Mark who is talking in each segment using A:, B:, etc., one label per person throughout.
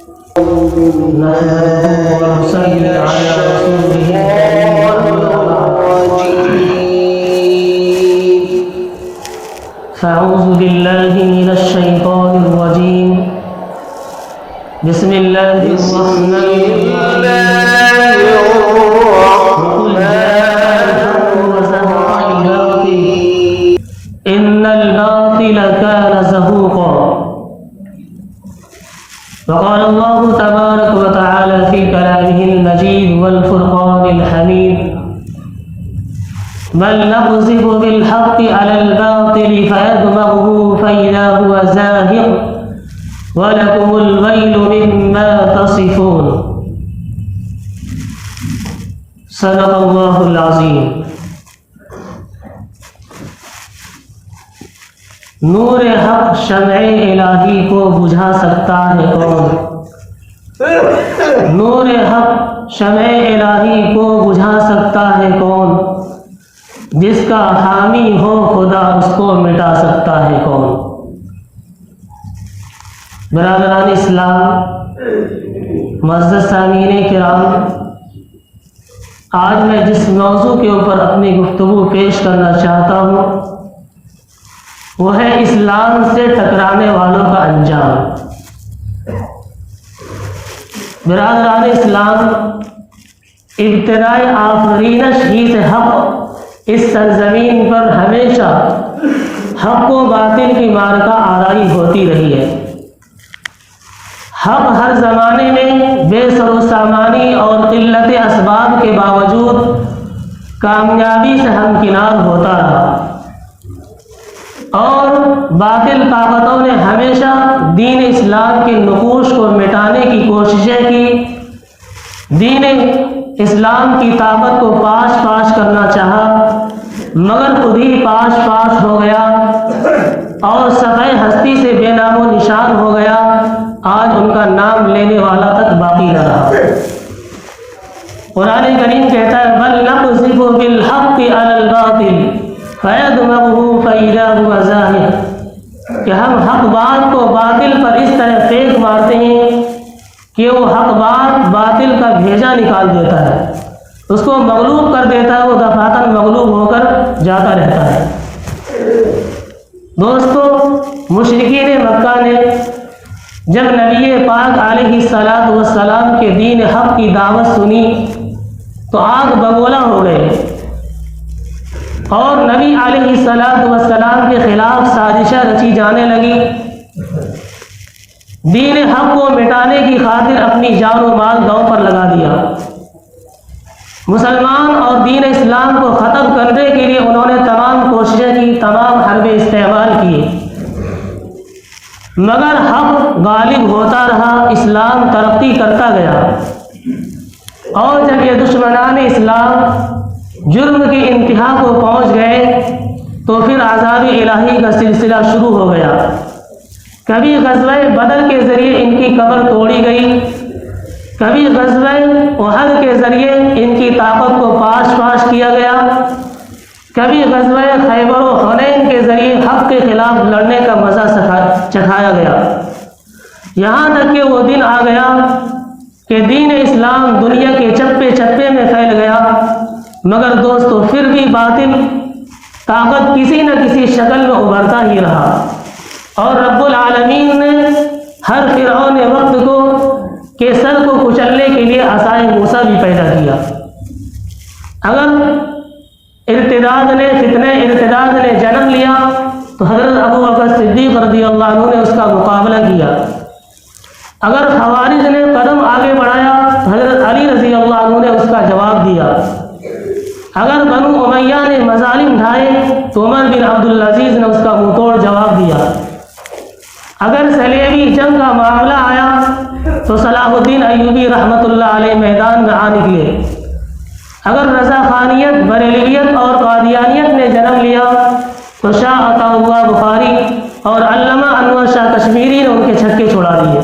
A: فأعوذ بالله من الشيطان الرجيم. بسم الله الرحمن الرحيم. إن الباطل كان زهوقا. وقال الله تبارك وتعالى في كلامه المجيد والفرقان الحميد: بل نقذف بالحق على الباطل فيدمغه فإذا هو زاهق ولكم الويل مما تصفون. صدق اللہ العظیم. نور حق شمع الہی کو بجھا سکتا ہے کون؟ نور حق شمع الہی کو بجھا سکتا ہے کون؟ جس کا حامی ہو خدا اس کو مٹا سکتا ہے کون؟ برادران اسلام، معزز سامعین کرام، آج میں جس موضوع کے اوپر اپنی گفتگو پیش کرنا چاہتا ہوں وہ ہے اسلام سے ٹکرانے والوں کا انجام. برادران اسلام، ابتدائے آفرینش ہی سے حق اس سرزمین پر ہمیشہ حق و باطل کی معرکہ آرائی ہوتی رہی ہے. حق ہر زمانے میں بے سر و سامانی اور قلت اسباب کے باوجود کامیابی سے ہمکنار ہوتا رہا، اور باطل طاقتوں نے ہمیشہ دین اسلام کے نقوش کو مٹانے کی کوششیں کی. دین اسلام کی طاقت کو پاش پاش کرنا چاہا مگر خود ہی پاش پاش ہو گیا اور صفحہ ہستی سے بے نام و نشان ہو گیا. آج ان کا نام لینے والا تک باقی نہ رہا. قرآن کریم کہتا ہے: بل نقذف بالحق علی الباطل فیدمغہ فإذا هو زاہق، کہ ہم حق بات کو باطل پر اس طرح پھینک مارتے ہیں کہ وہ حق بات باطل کا بھیجا نکال دیتا ہے، اس کو مغلوب کر دیتا ہے، وہ دفعتاً مغلوب ہو کر جاتا رہتا ہے. دوستو، مشرکین مکہ نے جب نبی پاک علیہ السلام کے دین حق کی دعوت سنی تو آگ بگولا ہو گئے اور نبی علیہ السلام کے خلاف سازشیں رچی جانے لگی. دین حق کو مٹانے کی خاطر اپنی جان و مال داؤ پر لگا دیا. مسلمان اور دین اسلام کو ختم کرنے کے لیے انہوں نے تمام کوششیں کی، تمام حربے استعمال کیے، مگر حق غالب ہوتا رہا، اسلام ترقی کرتا گیا. اور جب یہ دشمنان اسلام جرم کی انتہا کو پہنچ گئے تو پھر عذاب الہی کا سلسلہ شروع ہو گیا. کبھی غزوہ بدر کے ذریعے ان کی قبر توڑی گئی، کبھی غزوہ احد کے ذریعے ان کی طاقت کو پاش پاش کیا گیا، کبھی غزوہ خیبر و حنین کے ذریعے حق کے خلاف لڑنے کا مزہ چکھایا گیا. یہاں تک کہ وہ دن آ گیا کہ دین اسلام دنیا کے چپے چپے میں پھیل گیا، مگر دوستو پھر بھی باطل طاقت کسی نہ کسی شکل میں ابھرتا ہی رہا. اور رب العالمین نے ہر فرعون وقت کو کے سر کو کچلنے کے لیے عصائے موسیٰ بھی پیدا کیا. اگر فتنہ ارتداد نے جنم لیا تو حضرت ابو بکر صدیق رضی اللہ عنہ نے اس کا مقابلہ کیا. اگر خوارج نے قدم آگے بڑھایا تو حضرت علی رضی اللہ عنہ نے اس کا جواب دیا. اگر بنو امیہ نے مظالم ڈھائے تو عمر بن عبدالعزیز نے اس کا منہ توڑ جواب دیا. اگر صلیبی جنگ کا معاملہ آیا تو صلاح الدین ایوبی رحمۃ اللہ علیہ میدان میں آ نکلے. اگر رضا خانیت، بریلویت اور قادیانیت نے جنم لیا تو شاہ عطا اللہ بخاری اور علامہ انور شاہ کشمیری نے ان کے چھکے چھوڑا دیے.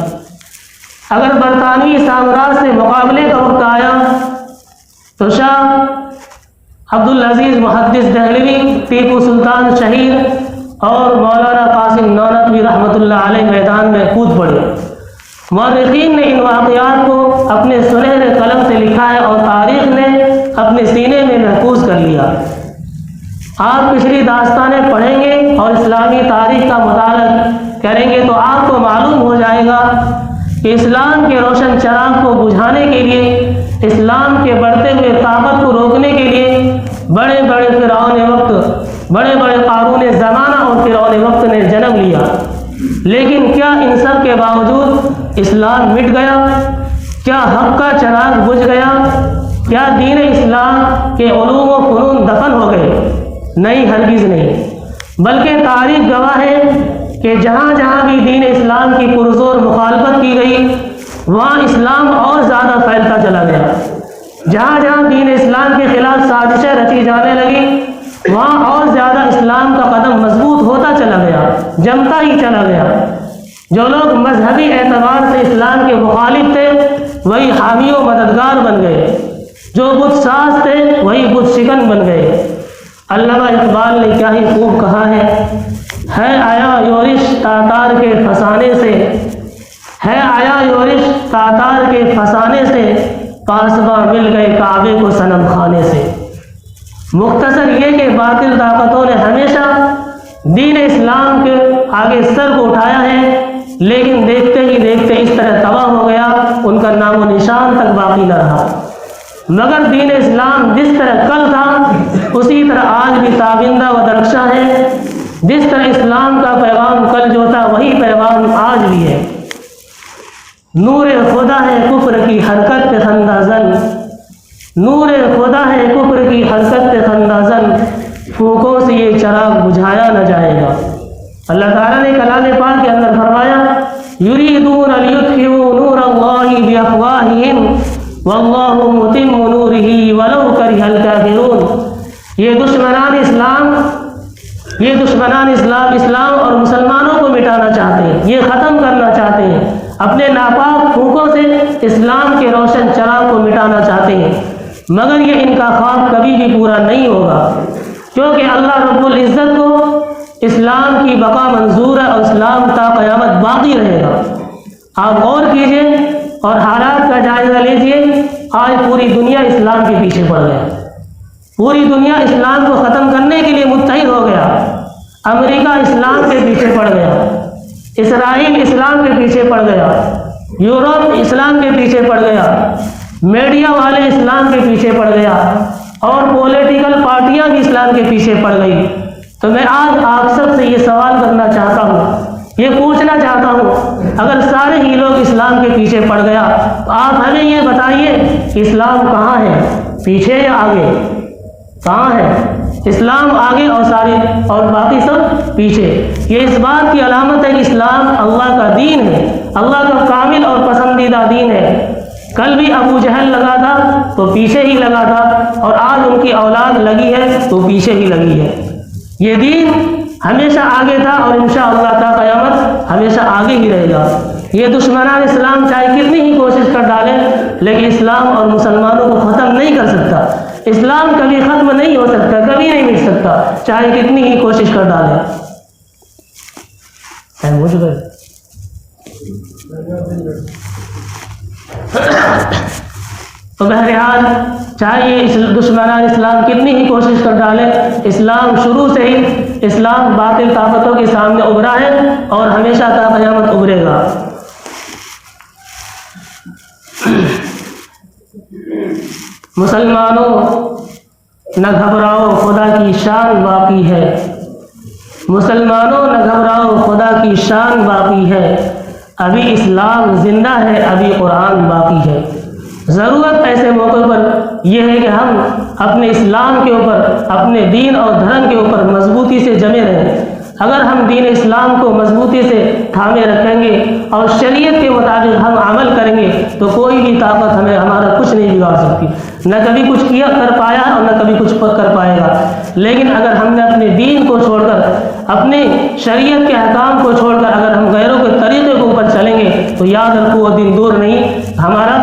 A: اگر برطانوی سامراج سے مقابلے کا وقت آیا تو شاہ عبدالعزیز محدث دہلوی، ٹیپو سلطان شہید اور مولانا قاسم نانوتوی رحمۃ اللہ علیہ میدان میں کود پڑے. مورخین نے ان واقعات کو اپنے سنہرے قلم سے لکھا ہے اور تاریخ نے اپنے سینے میں محفوظ کر لیا۔ آپ پچھلی داستانیں پڑھیں گے اور اسلامی تاریخ کا مطالعہ کریں گے تو آپ کو معلوم ہو جائے گا کہ اسلام کے روشن چراغ کو بجھانے کے لیے، اسلام کے بڑھتے ہوئے طاقت کو روکنے کے لیے بڑے بڑے فرعون وقت، بڑے بڑے قارون زمانہ اور فرعون وقت نے جنم لیا، لیکن کیا ان سب کے باوجود اسلام مٹ گیا؟ کیا حق کا چراغ بجھ گیا؟ کیا دین اسلام کے علوم و فنون دفن ہو گئے؟ نہیں، ہرگز نہیں، بلکہ تاریخ گواہ ہے کہ جہاں جہاں بھی دین اسلام کی پرزور مخالفت کی گئی وہاں اسلام اور زیادہ پھیلتا چلا گیا۔ جہاں جہاں دین اسلام کے خلاف سازشیں رچی جانے لگی وہاں اور زیادہ اسلام کا قدم مضبوط ہوتا چلا گیا، جمتا ہی چلا گیا۔ جو لوگ مذہبی اعتبار سے اسلام کے مخالف تھے وہی حامی و مددگار بن گئے، جو بت ساز تھے وہی بت شکن بن گئے۔ علامہ اقبال نے کیا ہی خوب کہا ہے آیا یورش تاتار کے فسانے سے، ہے آیا یورش تاتار کے فسانے سے، پاسباں مل گئے کعبے کو صنم خانے سے۔ مختصر یہ کہ باطل طاقتوں نے ہمیشہ دین اسلام کے آگے سر کو اٹھایا ہے، لیکن دیکھتے ہی دیکھتے اس طرح تباہ ہو گیا ان کا نام و نشان تک باقی نہ رہا۔ مگر دین اسلام جس طرح کل تھا اسی طرح آج بھی تابندہ و درخشاں ہے۔ جس طرح اسلام کا پیغام کل جو تھا وہی پیغام آج بھی ہے۔ نور خدا ہے کفر کی حرکت پہ خندہ زن، نور خدا ہے کفر کی حرکت پہ خندہ زن، پھونکوں سے یہ چراغ بجھایا نہ جائے گا۔ اللہ تعالیٰ نے کلام پاک کے اندر فرمایا یریدون لیطفئوا نور اللہ بافواہہم واللہ متم نورہ ولو کرہ الکافرون۔ یہ دشمنان اسلام اور مسلمانوں کو مٹانا چاہتے ہیں، یہ ختم کرنا چاہتے ہیں، اپنے ناپاک پھونکوں سے اسلام کے روشن چراغ کو مٹانا چاہتے ہیں، مگر یہ ان کا خواب کبھی بھی پورا نہیں ہوگا، کیونکہ اللہ رب العزت کو اسلام کی بقا منظور ہے اور اسلام تا قیامت باقی رہے گا۔ آپ غور کیجئے اور حالات کا جائزہ لیجئے۔ آج پوری دنیا اسلام کے پیچھے پڑ گیا، پوری دنیا اسلام کو ختم کرنے کے لیے متحد ہو گیا۔ امریکہ اسلام کے پیچھے پڑ گیا، اسرائیل اسلام کے پیچھے پڑ گیا، یورپ اسلام کے پیچھے پڑ گیا، میڈیا والے اسلام کے پیچھے پڑ گیا، اور پولیٹیکل پارٹیاں بھی اسلام کے پیچھے پڑ گئی۔ تو میں آج آپ سب سے یہ سوال کرنا چاہتا ہوں، یہ پوچھنا چاہتا ہوں، اگر سارے ہی لوگ اسلام کے پیچھے پڑ گیا تو آپ ہمیں یہ بتائیے کہ اسلام کہاں ہے، پیچھے یا آگے؟ کہاں ہے؟ اسلام آگے اور باقی سب پیچھے۔ یہ اس بات کی علامت ہے کہ اسلام اللہ کا دین ہے، اللہ کا کامل اور پسندیدہ دین ہے۔ کل بھی ابو جہل لگا تھا تو پیچھے ہی لگا تھا، اور آج ان کی اولاد لگی ہے تو پیچھے ہی لگی ہے۔ یہ دین ہمیشہ آگے تھا اور انشاءاللہ تا قیامت ہمیشہ آگے ہی رہے گا۔ یہ دشمنان اسلام چاہے کتنی ہی کوشش کر ڈالیں لیکن اسلام اور مسلمانوں کو ختم نہیں کر سکتا۔ اسلام کبھی ختم نہیں ہو سکتا، کبھی نہیں مٹ سکتا، چاہے کتنی ہی کوشش کر ڈالیں۔ تو بہرحال چاہے دشمنان اسلام کتنی ہی کوشش کر ڈالیں، اسلام شروع سے ہی اسلام باطل طاقتوں کے سامنے ابھرا ہے اور ہمیشہ تا قیامت ابھرے گا۔ مسلمانوں نہ گھبراؤ خدا کی شان باقی ہے، مسلمانوں نہ گھبراؤ خدا کی شان باقی ہے، ابھی اسلام زندہ ہے، ابھی قرآن باقی ہے۔ ضرورت ایسے موقع پر یہ ہے کہ ہم اپنے اسلام کے اوپر، اپنے دین اور دھرم کے اوپر مضبوطی سے جمے رہیں۔ اگر ہم دین اسلام کو مضبوطی سے تھامے رکھیں گے اور شریعت کے مطابق ہم عمل کریں گے تو کوئی بھی طاقت ہمارا کچھ نہیں بگاڑ سکتی، نہ کبھی کچھ کر پایا اور نہ کبھی کچھ کر پائے گا۔ لیکن اگر ہم نے اپنے دین کو چھوڑ کر، اپنے شریعت کے احکام کو چھوڑ کر اگر ہم غیروں کے طریقے کے اوپر چلیں گے تو یاد رکھو وہ دن دور نہیں، ہمارا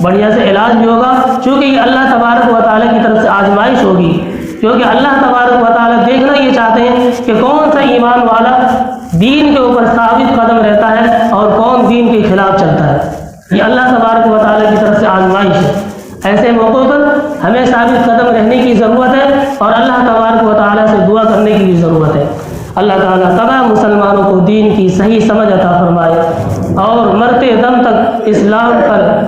A: بڑھیا سے علاج بھی ہوگا، چونکہ یہ اللہ تبارک و تعالیٰ کی طرف سے آزمائش ہوگی۔ کیونکہ اللہ تبارک و تعالیٰ دیکھنا یہ چاہتے ہیں کہ کون سا ایمان والا دین کے اوپر ثابت قدم رہتا ہے اور کون دین کے خلاف چلتا ہے۔ یہ اللہ تبارک و تعالیٰ کی طرف سے آزمائش ہے۔ ایسے موقعوں پر ہمیں ثابت قدم رہنے کی ضرورت ہے اور اللہ تبارک و تعالیٰ سے دعا کرنے کی بھی ضرورت ہے۔ اللہ تعالیٰ تمام مسلمانوں کو دین کی صحیح سمجھ عطا فرمائے اور مرتے دم تک اسلام پر